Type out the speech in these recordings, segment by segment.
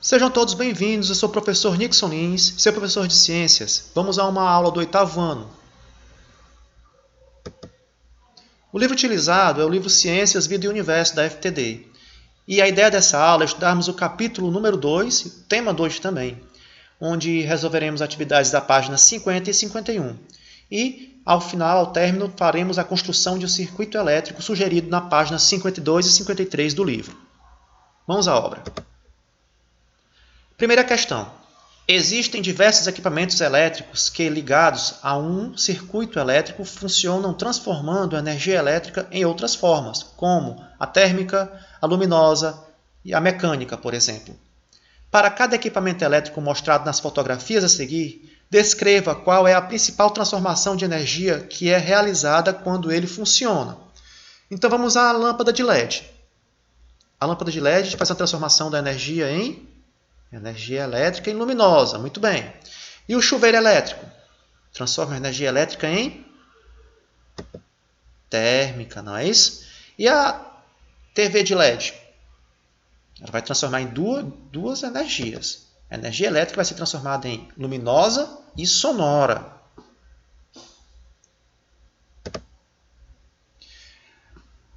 Sejam todos bem-vindos, eu sou o professor Nixon Lins, seu professor de ciências. Vamos a uma aula do 8º ano. O livro utilizado é o livro Ciências, Vida e Universo, da FTD. E a ideia dessa aula é estudarmos o capítulo número 2, e o tema 2 também, onde resolveremos atividades da página 50 e 51. E, ao final, ao término, faremos a construção de um circuito elétrico sugerido na página 52 e 53 do livro. Vamos à obra. Primeira questão. Existem diversos equipamentos elétricos que, ligados a um circuito elétrico, funcionam transformando a energia elétrica em outras formas, como a térmica, a luminosa e a mecânica, por exemplo. Para cada equipamento elétrico mostrado nas fotografias a seguir, descreva qual é a principal transformação de energia que é realizada quando ele funciona. Então vamos à lâmpada de LED. A lâmpada de LED faz a transformação da energia elétrica em luminosa, muito bem. E o chuveiro elétrico? Transforma a energia elétrica em térmica, não é isso? E a TV de LED? Ela vai transformar em duas energias. A energia elétrica vai ser transformada em luminosa e sonora.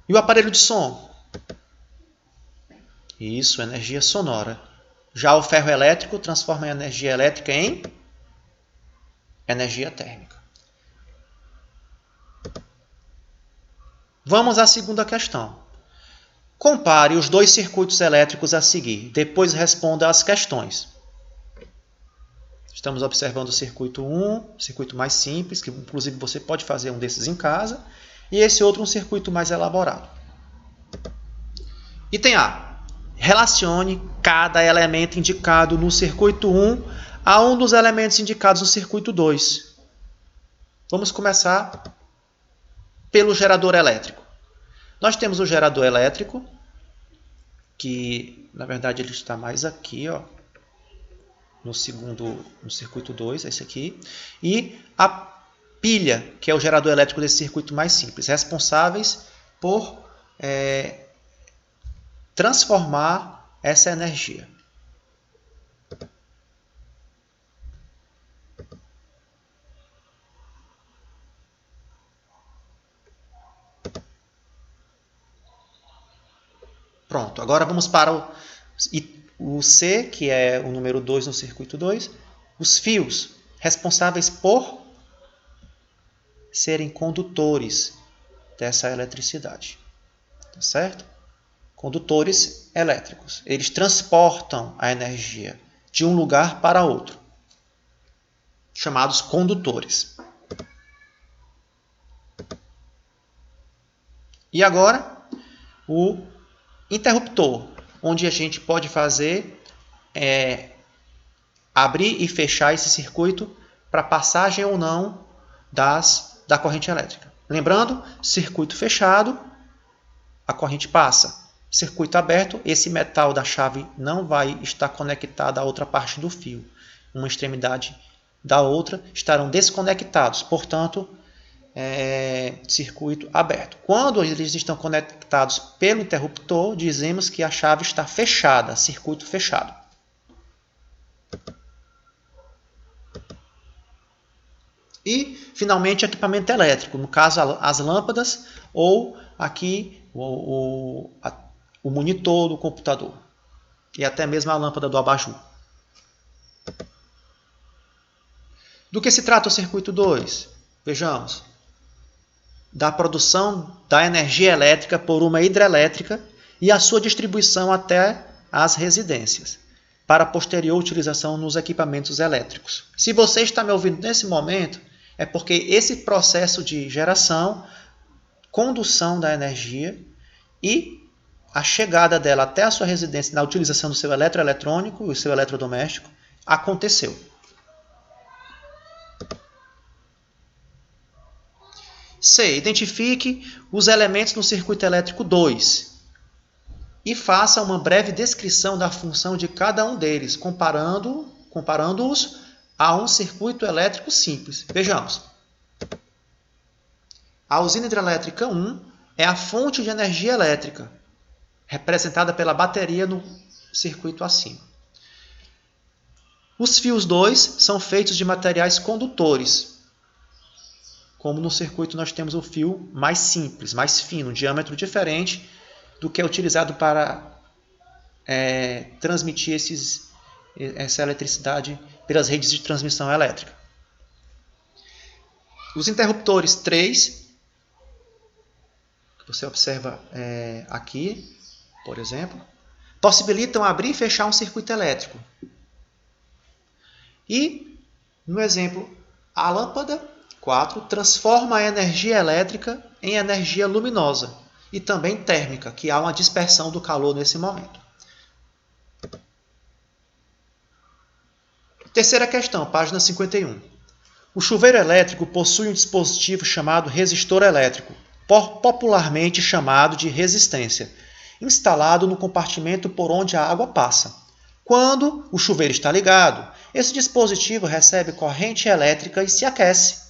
E o aparelho de som? Isso, energia sonora. Já o ferro elétrico transforma a energia elétrica em energia térmica. Vamos à segunda questão. Compare os dois circuitos elétricos a seguir. Depois responda as questões. Estamos observando o circuito 1, circuito mais simples, que inclusive você pode fazer um desses em casa. E esse outro um circuito mais elaborado. Item A. Relacione cada elemento indicado no circuito 1 a um dos elementos indicados no circuito 2. Vamos começar pelo gerador elétrico. Nós temos o gerador elétrico, que na verdade ele está mais aqui, no circuito 2, esse aqui, e a pilha, que é o gerador elétrico desse circuito mais simples, responsáveis por transformar essa energia. Pronto, agora vamos para o C, que é o número 2 no circuito 2. Os fios responsáveis por serem condutores dessa eletricidade. Tá certo? Condutores elétricos. Eles transportam a energia de um lugar para outro, chamados condutores. E agora, o interruptor, onde a gente pode fazer abrir e fechar esse circuito para passagem ou não da corrente elétrica. Lembrando, circuito fechado, a corrente passa. Circuito aberto, esse metal da chave não vai estar conectado à outra parte do fio. Uma extremidade da outra estarão desconectados, portanto, circuito aberto. Quando eles estão conectados pelo interruptor, dizemos que a chave está fechada, circuito fechado. E, finalmente, equipamento elétrico, no caso, as lâmpadas ou aqui o monitor do computador e até mesmo a lâmpada do abajur. Do que se trata o circuito 2? Vejamos. Da produção da energia elétrica por uma hidrelétrica e a sua distribuição até as residências, para posterior utilização nos equipamentos elétricos. Se você está me ouvindo nesse momento, é porque esse processo de geração, condução da energia e a chegada dela até a sua residência na utilização do seu eletroeletrônico e o seu eletrodoméstico aconteceu. C. Identifique os elementos no circuito elétrico 2 e faça uma breve descrição da função de cada um deles, comparando-os a um circuito elétrico simples. Vejamos. A usina hidrelétrica 1 é a fonte de energia elétrica, representada pela bateria no circuito acima. Os fios 2 são feitos de materiais condutores. Como no circuito nós temos o fio mais simples, mais fino, um diâmetro diferente do que é utilizado para transmitir essa eletricidade pelas redes de transmissão elétrica. Os interruptores 3, que você observa aqui, por exemplo, possibilitam abrir e fechar um circuito elétrico. E, no exemplo, a lâmpada 4 transforma a energia elétrica em energia luminosa e também térmica, que há uma dispersão do calor nesse momento. Terceira questão, página 51. O chuveiro elétrico possui um dispositivo chamado resistor elétrico, popularmente chamado de resistência, instalado no compartimento por onde a água passa. Quando o chuveiro está ligado, esse dispositivo recebe corrente elétrica e se aquece,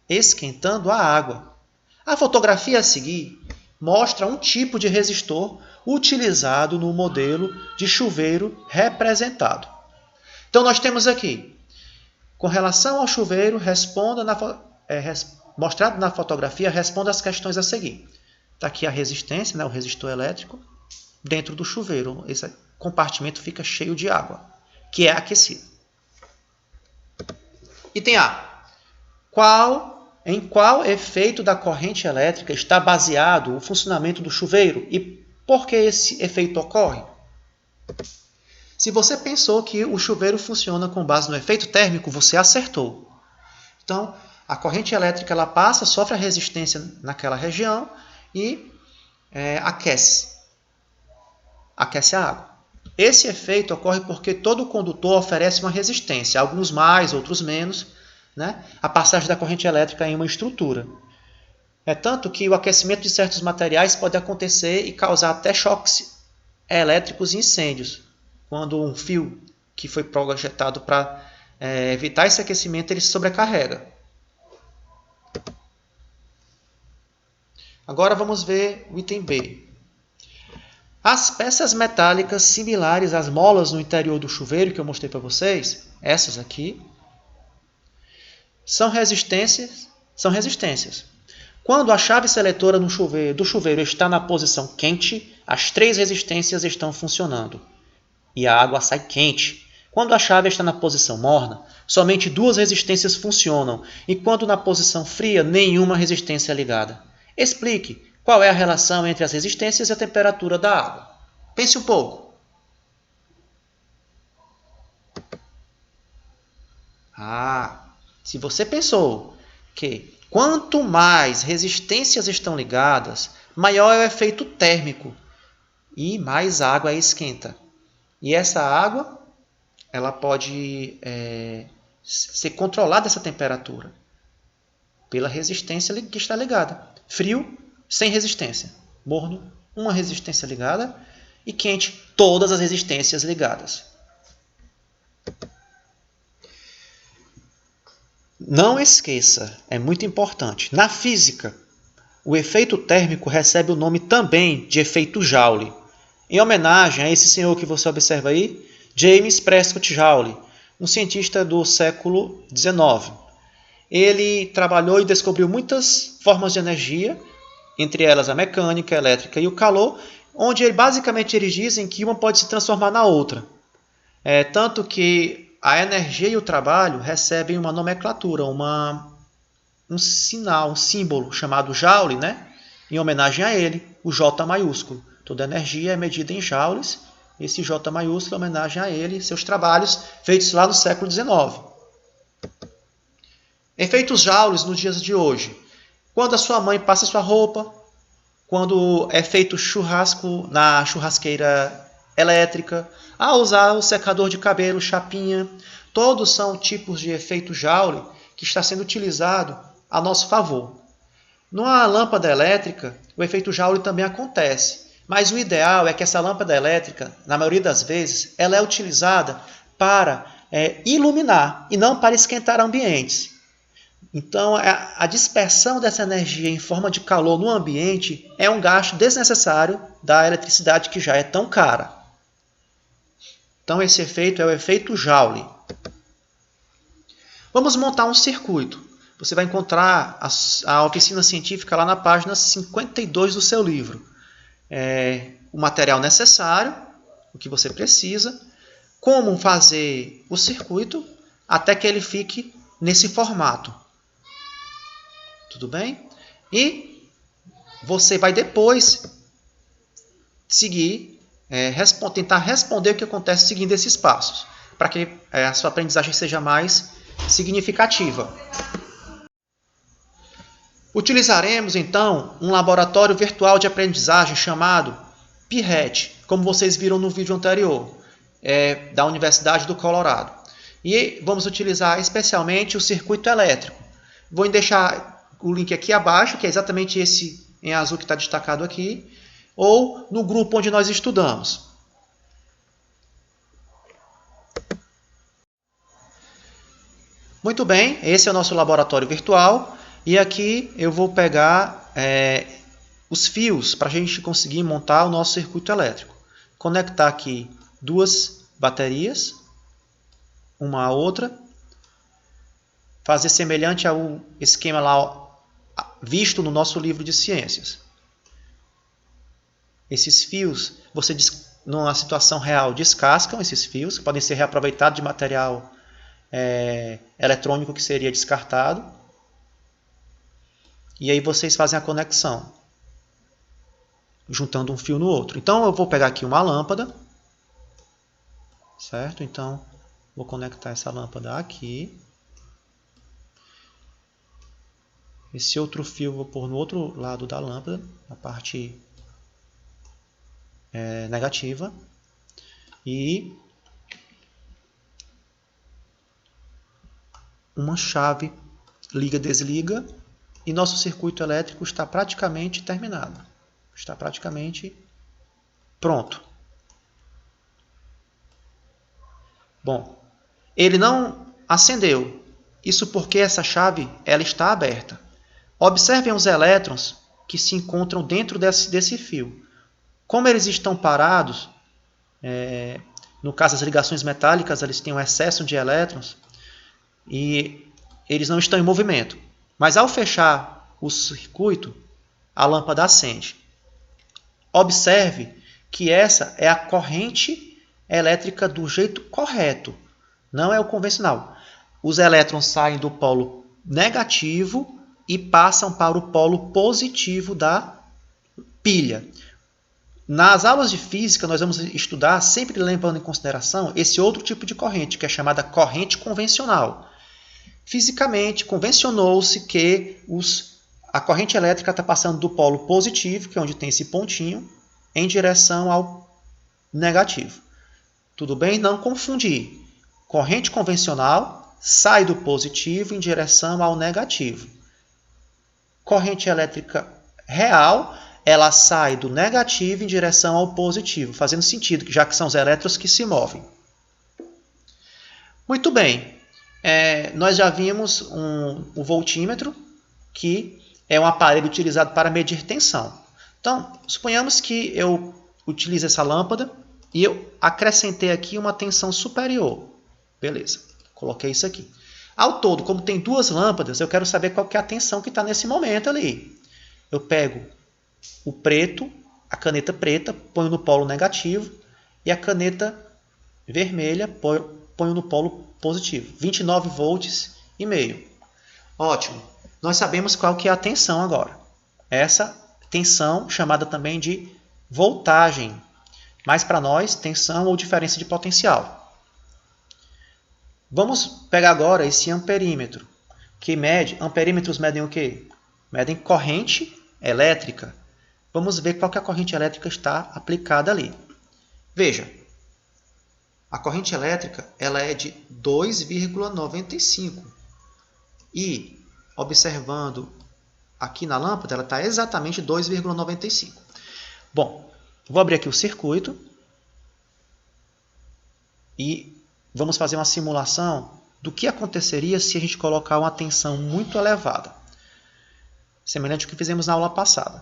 esquentando a água. A fotografia a seguir mostra um tipo de resistor utilizado no modelo de chuveiro representado. Então, nós temos aqui, com relação ao chuveiro, mostrado na fotografia, responda as questões a seguir. Está aqui a resistência, o resistor elétrico, dentro do chuveiro. Esse compartimento fica cheio de água, que é aquecido. Item A. Em qual efeito da corrente elétrica está baseado o funcionamento do chuveiro e por que esse efeito ocorre? Se você pensou que o chuveiro funciona com base no efeito térmico, você acertou. Então, a corrente elétrica ela passa, sofre a resistência naquela região e aquece a água. Esse efeito ocorre porque todo condutor oferece uma resistência, alguns mais, outros menos, a passagem da corrente elétrica em uma estrutura. É tanto que o aquecimento de certos materiais pode acontecer e causar até choques elétricos e incêndios. Quando um fio que foi projetado para evitar esse aquecimento, ele se sobrecarrega. Agora vamos ver o item B. As peças metálicas similares às molas no interior do chuveiro, que eu mostrei para vocês, essas aqui, são resistências. Quando a chave seletora do chuveiro está na posição quente, as 3 resistências estão funcionando e a água sai quente. Quando a chave está na posição morna, somente 2 resistências funcionam e quando na posição fria, nenhuma resistência é ligada. Explique qual é a relação entre as resistências e a temperatura da água. Pense um pouco. Se você pensou que quanto mais resistências estão ligadas, maior é o efeito térmico e mais água esquenta. E essa água ela pode ser controlada essa temperatura pela resistência que está ligada. Frio, sem resistência. Morno, uma resistência ligada. E quente, todas as resistências ligadas. Não esqueça, é muito importante. Na física, o efeito térmico recebe o nome também de efeito Joule, em homenagem a esse senhor que você observa aí, James Prescott Joule, um cientista do século XIX. Ele trabalhou e descobriu muitas formas de energia, entre elas a mecânica, a elétrica e o calor, onde basicamente eles dizem que uma pode se transformar na outra. Tanto que a energia e o trabalho recebem uma nomenclatura, um sinal, um símbolo chamado Joule, em homenagem a ele, o J maiúsculo. Toda energia é medida em joules, esse J maiúsculo é homenagem a ele, seus trabalhos feitos lá no século XIX. Efeitos joules nos dias de hoje. Quando a sua mãe passa sua roupa, quando é feito churrasco na churrasqueira elétrica, ao usar o secador de cabelo, chapinha, todos são tipos de efeito Joule que está sendo utilizado a nosso favor. Numa lâmpada elétrica, o efeito Joule também acontece, mas o ideal é que essa lâmpada elétrica, na maioria das vezes, ela é utilizada para iluminar e não para esquentar ambientes. Então, a dispersão dessa energia em forma de calor no ambiente é um gasto desnecessário da eletricidade que já é tão cara. Então, esse efeito é o efeito Joule. Vamos montar um circuito. Você vai encontrar a oficina científica lá na página 52 do seu livro. O material necessário, o que você precisa, como fazer o circuito até que ele fique nesse formato. Tudo bem? E você vai depois seguir, tentar responder o que acontece seguindo esses passos, para que a sua aprendizagem seja mais significativa. Utilizaremos, então, um laboratório virtual de aprendizagem chamado PIRET, como vocês viram no vídeo anterior, da Universidade do Colorado. E vamos utilizar especialmente o circuito elétrico. Vou deixar o link aqui abaixo, que é exatamente esse em azul que está destacado aqui, ou no grupo onde nós estudamos. Muito bem, esse é o nosso laboratório virtual. E aqui eu vou pegar os fios para a gente conseguir montar o nosso circuito elétrico. Conectar aqui duas baterias, uma a outra. Fazer semelhante ao esquema lá visto no nosso livro de ciências. Esses fios, você numa situação real descascam esses fios, que podem ser reaproveitados de material eletrônico que seria descartado. E aí vocês fazem a conexão, juntando um fio no outro. Então eu vou pegar aqui uma lâmpada, certo? Então vou conectar essa lâmpada aqui. Esse outro fio eu vou pôr no outro lado da lâmpada, na parte negativa. E uma chave liga-desliga. E nosso circuito elétrico está praticamente terminado. Está praticamente pronto. Bom, ele não acendeu. Isso porque essa chave ela está aberta. Observem os elétrons que se encontram dentro desse fio. Como eles estão parados, no caso das ligações metálicas, eles têm um excesso de elétrons e eles não estão em movimento. Mas ao fechar o circuito, a lâmpada acende. Observe que essa é a corrente elétrica do jeito correto, não é o convencional. Os elétrons saem do polo negativo e passam para o polo positivo da pilha. Nas aulas de física, nós vamos estudar, sempre levando em consideração, esse outro tipo de corrente, que é chamada corrente convencional. Fisicamente, convencionou-se que a corrente elétrica está passando do polo positivo, que é onde tem esse pontinho, em direção ao negativo. Tudo bem? Não confundir. Corrente convencional sai do positivo em direção ao negativo. Corrente elétrica real, ela sai do negativo em direção ao positivo, fazendo sentido, já que são os elétrons que se movem. Muito bem. Nós já vimos um voltímetro, que é um aparelho utilizado para medir tensão. Então, suponhamos que eu utilize essa lâmpada e eu acrescentei aqui uma tensão superior. Beleza, coloquei isso aqui. Ao todo, como tem duas lâmpadas, eu quero saber qual que é a tensão que está nesse momento ali. Eu pego o preto, a caneta preta, ponho no polo negativo e a caneta vermelha ponho no polo positivo. 29 volts e meio. Ótimo. Nós sabemos qual que é a tensão agora. Essa tensão chamada também de voltagem. Mas para nós, tensão ou diferença de potencial. Vamos pegar agora esse amperímetro, que mede, amperímetros medem o quê? Medem corrente elétrica. Vamos ver qual que a corrente elétrica está aplicada ali. Veja, a corrente elétrica ela é de 2,95 e, observando aqui na lâmpada, ela está exatamente 2,95. Bom, vou abrir aqui o circuito e vamos fazer uma simulação do que aconteceria se a gente colocar uma tensão muito elevada, semelhante ao que fizemos na aula passada.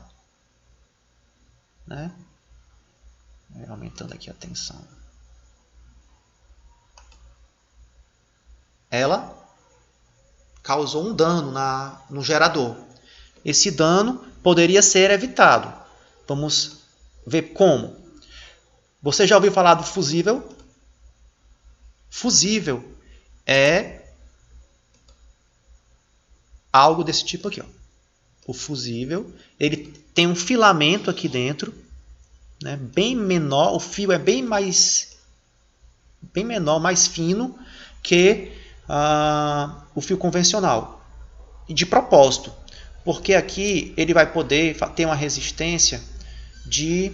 Né? Aumentando aqui a tensão. Ela causou um dano no gerador. Esse dano poderia ser evitado. Vamos ver como. Você já ouviu falar do fusível? Fusível é algo desse tipo aqui, ó. O fusível, ele tem um filamento aqui dentro, né, bem menor, o fio é bem menor, mais fino que o fio convencional. E de propósito, porque aqui ele vai poder ter uma resistência de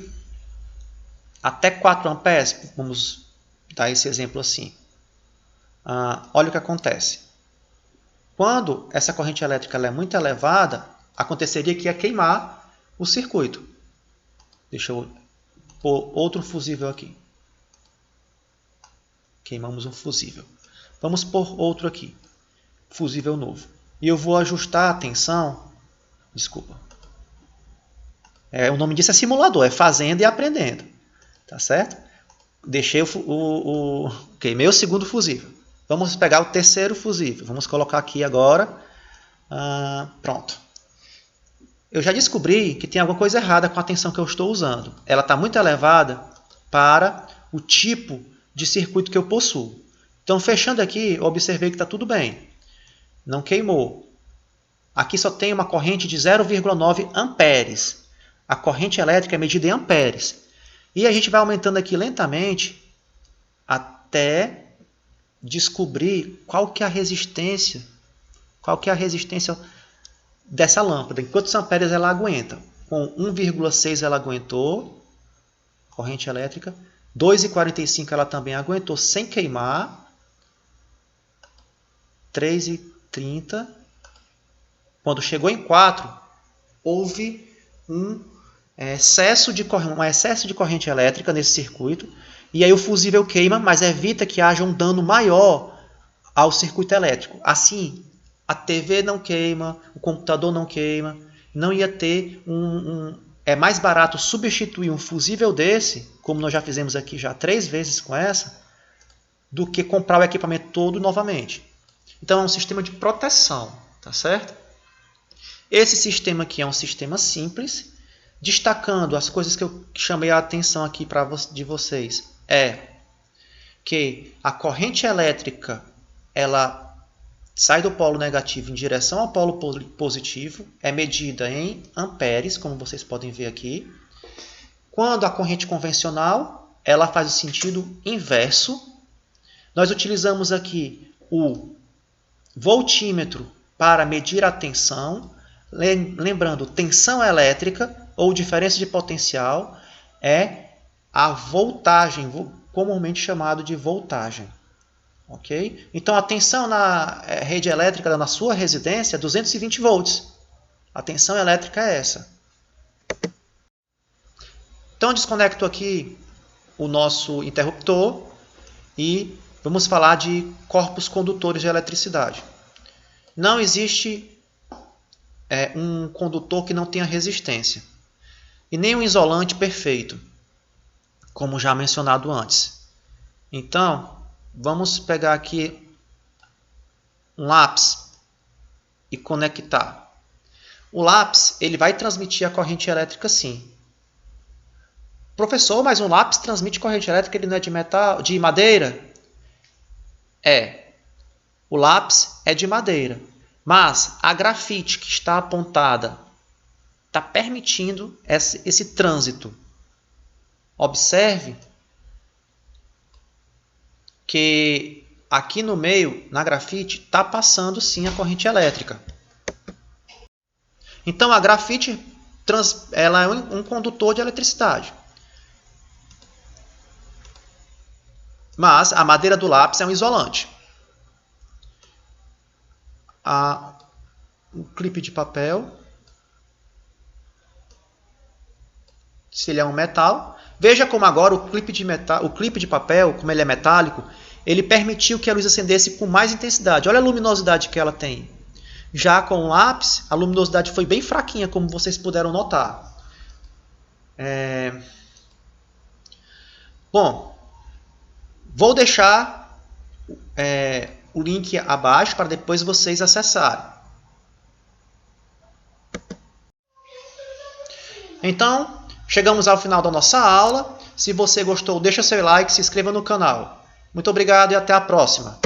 até 4 amperes. Vamos dar esse exemplo assim. Olha o que acontece. Quando essa corrente elétrica é muito elevada, aconteceria que ia queimar o circuito. Deixa eu pôr outro fusível aqui. Queimamos um fusível. Vamos pôr outro aqui. Fusível novo. E eu vou ajustar a tensão. Desculpa. O nome disso é simulador. É fazendo e aprendendo. Tá certo? Deixei queimei o segundo fusível. Vamos pegar o terceiro fusível. Vamos colocar aqui agora. Pronto. Eu já descobri que tem alguma coisa errada com a tensão que eu estou usando. Ela está muito elevada para o tipo de circuito que eu possuo. Então, fechando aqui, eu observei que está tudo bem. Não queimou. Aqui só tem uma corrente de 0,9 amperes. A corrente elétrica é medida em amperes. E a gente vai aumentando aqui lentamente até descobrir qual que é a resistência dessa lâmpada. Em quantos amperes ela aguenta? Com 1,6 ela aguentou, corrente elétrica. 2,45 ela também aguentou sem queimar. 3,30. Quando chegou em 4, houve um excesso de corrente elétrica nesse circuito. E aí o fusível queima, mas evita que haja um dano maior ao circuito elétrico. Assim, a TV não queima, o computador não queima, não ia ter é mais barato substituir um fusível desse, como nós já fizemos aqui já 3 vezes com essa, do que comprar o equipamento todo novamente. Então é um sistema de proteção, tá certo? Esse sistema aqui é um sistema simples, destacando as coisas que eu chamei a atenção aqui de vocês. Que a corrente elétrica ela sai do polo negativo em direção ao polo positivo, é medida em amperes, como vocês podem ver aqui. Quando a corrente convencional, ela faz o sentido inverso. Nós utilizamos aqui o voltímetro para medir a tensão. Lembrando, tensão elétrica ou diferença de potencial é a voltagem, comumente chamado de voltagem. Okay? Então, a tensão na rede elétrica na sua residência é 220 volts. A tensão elétrica é essa. Então, desconecto aqui o nosso interruptor e vamos falar de corpos condutores de eletricidade. Não existe um condutor que não tenha resistência. E nem um isolante perfeito, como já mencionado antes. Então, vamos pegar aqui um lápis e conectar. O lápis ele vai transmitir a corrente elétrica sim. Professor, mas um lápis transmite corrente elétrica, ele não é de metal, de madeira? O lápis é de madeira, mas a grafite que está apontada está permitindo esse trânsito. Observe que aqui no meio, na grafite, está passando sim a corrente elétrica. Então a grafite ela é um condutor de eletricidade. Mas a madeira do lápis é um isolante. O clipe de papel, se ele é um metal. Veja como agora o clipe de papel, como ele é metálico, ele permitiu que a luz acendesse com mais intensidade. Olha a luminosidade que ela tem. Já com o lápis, a luminosidade foi bem fraquinha, como vocês puderam notar. Bom, vou deixar o link abaixo para depois vocês acessarem. Então, chegamos ao final da nossa aula. Se você gostou, deixa seu like, se inscreva no canal. Muito obrigado e até a próxima.